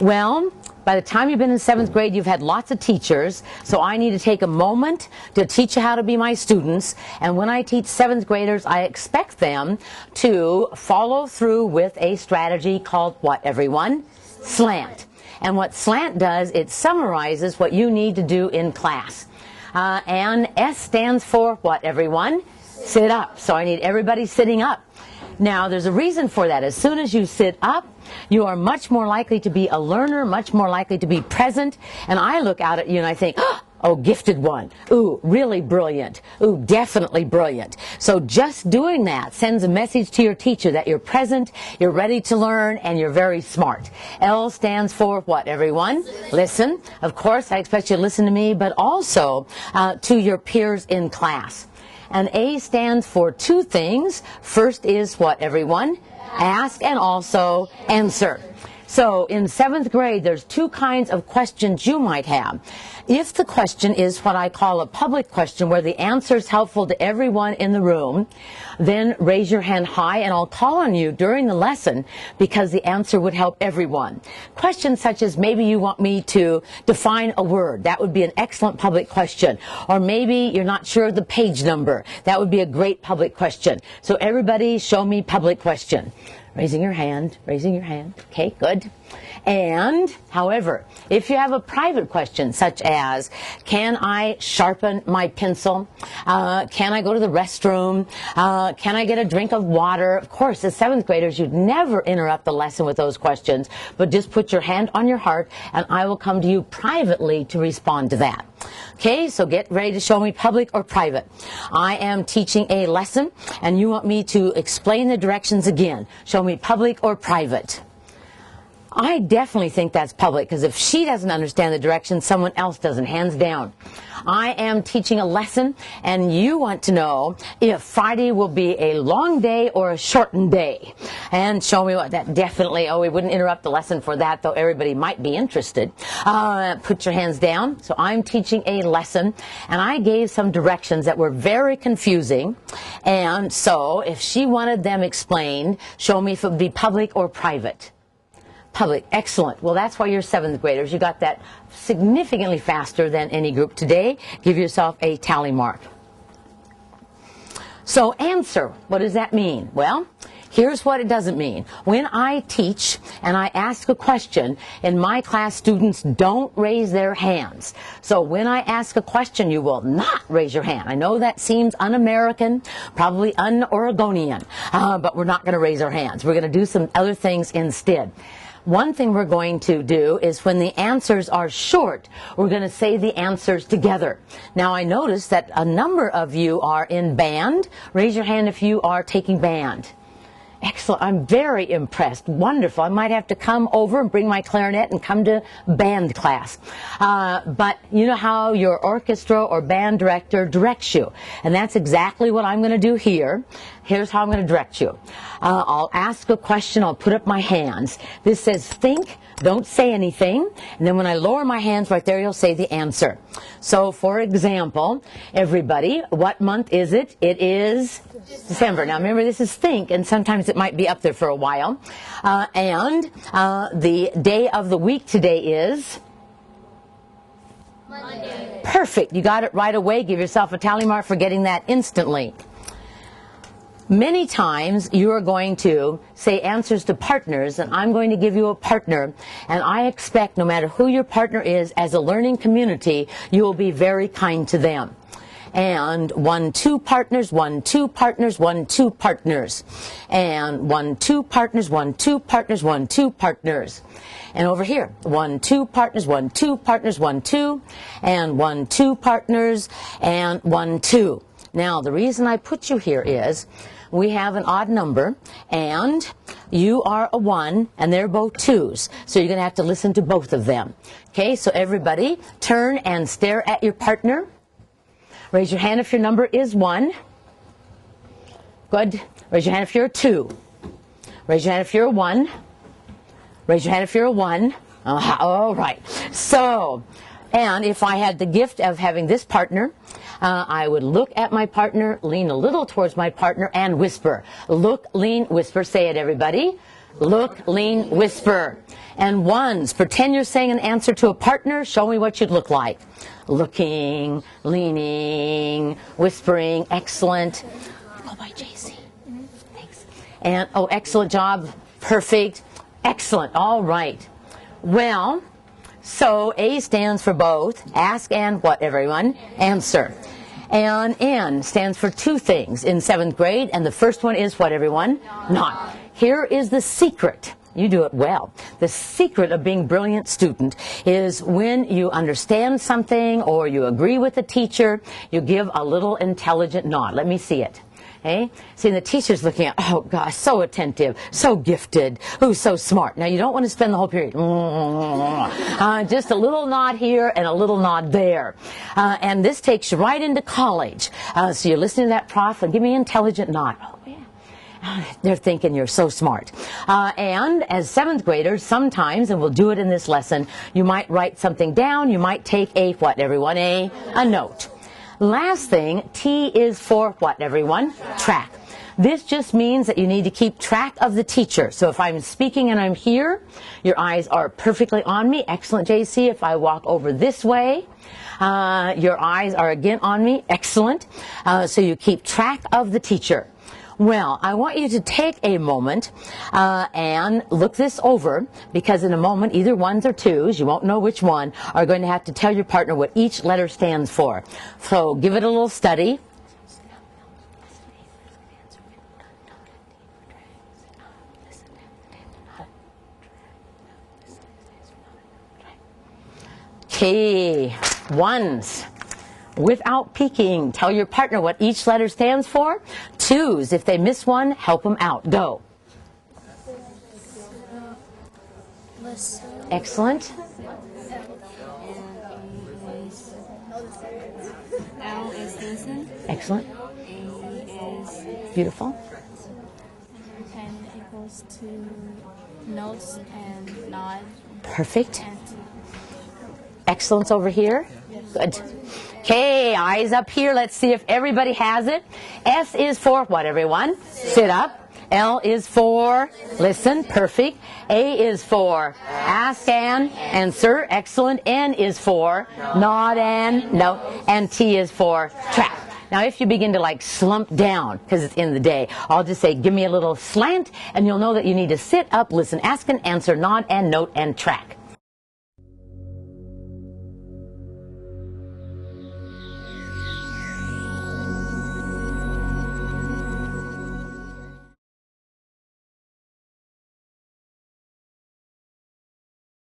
Well, by the time you've been in 7th grade, you've had lots of teachers, so I need to take a moment to teach you how to be my students. And when I teach 7th graders, I expect them to follow through with a strategy called what, everyone? SLANT. And what SLANT does, it summarizes what you need to do in class. And S stands for what, everyone? Sit up. So I need everybody sitting up. Now, there's a reason for that. As soon as you sit up, you are much more likely to be a learner, much more likely to be present. And I look out at you and I think, oh, gifted one. Ooh, really brilliant. Ooh, definitely brilliant. So just doing that sends a message to your teacher that you're present, you're ready to learn, and you're very smart. L stands for what, everyone? Listen. Of course, I expect you to listen to me, but also to your peers in class. And A stands for two things. First is what, everyone? Ask and also answer. So in 7th grade, there's two kinds of questions you might have. If the question is what I call a public question, where the answer is helpful to everyone in the room, then raise your hand high and I'll call on you during the lesson because the answer would help everyone. Questions such as maybe you want me to define a word. That would be an excellent public question. Or maybe you're not sure of the page number. That would be a great public question. So everybody show me public question. Raising your hand, raising your hand. Okay, good. And, however, if you have a private question such as, can I sharpen my pencil? Can I go to the restroom? Can I get a drink of water? Of course, as 7th graders, you'd never interrupt the lesson with those questions, but just put your hand on your heart and I will come to you privately to respond to that. Okay, so get ready to show me public or private. I am teaching a lesson and you want me to explain the directions again. Show me public or private. I definitely think that's public, because if she doesn't understand the directions, someone else doesn't, hands down. I am teaching a lesson, and you want to know if Friday will be a long day or a shortened day. And show me what that definitely, we wouldn't interrupt the lesson for that, though everybody might be interested. Put your hands down. So I'm teaching a lesson, and I gave some directions that were very confusing. And so if she wanted them explained, show me if it would be public or private. Public. Excellent. Well, that's why you're 7th graders. You got that significantly faster than any group today. Give yourself a tally mark. So answer. What does that mean? Well, here's what it doesn't mean. When I teach and I ask a question, in my class, students don't raise their hands. So when I ask a question, you will not raise your hand. I know that seems un-American, probably un-Oregonian, but we're not going to raise our hands. We're going to do some other things instead. One thing we're going to do is when the answers are short, we're going to say the answers together. Now, I notice that a number of you are in band. Raise your hand if you are taking band. Excellent. I'm very impressed. Wonderful. I might have to come over and bring my clarinet and come to band class. But you know how your orchestra or band director directs you. And that's exactly what I'm going to do here. Here's how I'm going to direct you. I'll ask a question. I'll put up my hands. This says think. Don't say anything. And then when I lower my hands right there, you'll say the answer. So, for example, everybody, what month is it? It is December. Now, remember, this is think, and sometimes it might be up there for a while. The day of the week today is? Monday. Perfect. You got it right away. Give yourself a tally mark for getting that instantly. Many times you are going to say answers to partners, and I'm going to give you a partner, and I expect no matter who your partner is, as a learning community, you will be very kind to them. And 1, 2 partners, 1, 2 partners, 1, 2 partners. And 1, 2 partners, 1, 2 partners, 1, 2 partners. And over here, 1, 2 partners, 1, 2 partners, 1, 2. And 1, 2 partners, and 1, 2. Now, the reason I put you here is we have an odd number, and you are a 1, and they're both 2s. So you're going to have to listen to both of them. Okay, so everybody, turn and stare at your partner. Raise your hand if your number is 1. Good. Raise your hand if you're a 2. Raise your hand if you're a 1. Raise your hand if you're a 1. All right. So, and if I had the gift of having this partner, I would look at my partner, lean a little towards my partner, and whisper. Look, lean, whisper. Say it, everybody. look, lean, whisper. And ones, pretend you're saying an answer to a partner. Show me what you'd look like. Looking, leaning, whispering. Excellent. Go by JC. Thanks. And, oh, excellent job. Perfect. Excellent. All right. Well, so A stands for both. Ask and what, everyone? Answer. And N stands for two things in 7th grade. And the first one is what, everyone? Not. Here is the secret. You do it well. The secret of being a brilliant student is when you understand something or you agree with the teacher, you give a little intelligent nod. Let me see it. Okay? See, the teacher's looking at, oh gosh, so attentive, so gifted, who's so smart. Now, you don't want to spend the whole period. Just a little nod here and a little nod there. And this takes you right into college. So you're listening to that prof and give me an intelligent nod. Oh, yeah. They're thinking you're so smart. And as 7th graders, sometimes, and we'll do it in this lesson, you might write something down. You might take a, what, everyone? A note. Last thing, T is for what, everyone? Track. This just means that you need to keep track of the teacher. So if I'm speaking and I'm here, your eyes are perfectly on me. Excellent, JC. If I walk over this way, your eyes are again on me. Excellent. So you keep track of the teacher. Well, I want you to take a moment and look this over, because in a moment, either ones or twos, you won't know which one, are going to have to tell your partner what each letter stands for. So give it a little study. Okay, ones. Without peeking, tell your partner what each letter stands for. Twos, if they miss one, help them out. Go. Excellent. L is listen. Excellent. A is beautiful. And equals to notes and nod. Perfect. And Excellence over here. Good. Okay, eyes up here. Let's see if everybody has it. S is for what, everyone? Sit up. L is for listen. Perfect. A is for ask and answer. Excellent. N is for nod and note. And T is for track. Now, if you begin to like slump down because it's in the day, I'll just say, give me a little slant, and you'll know that you need to sit up, listen, ask and answer, nod and note and track.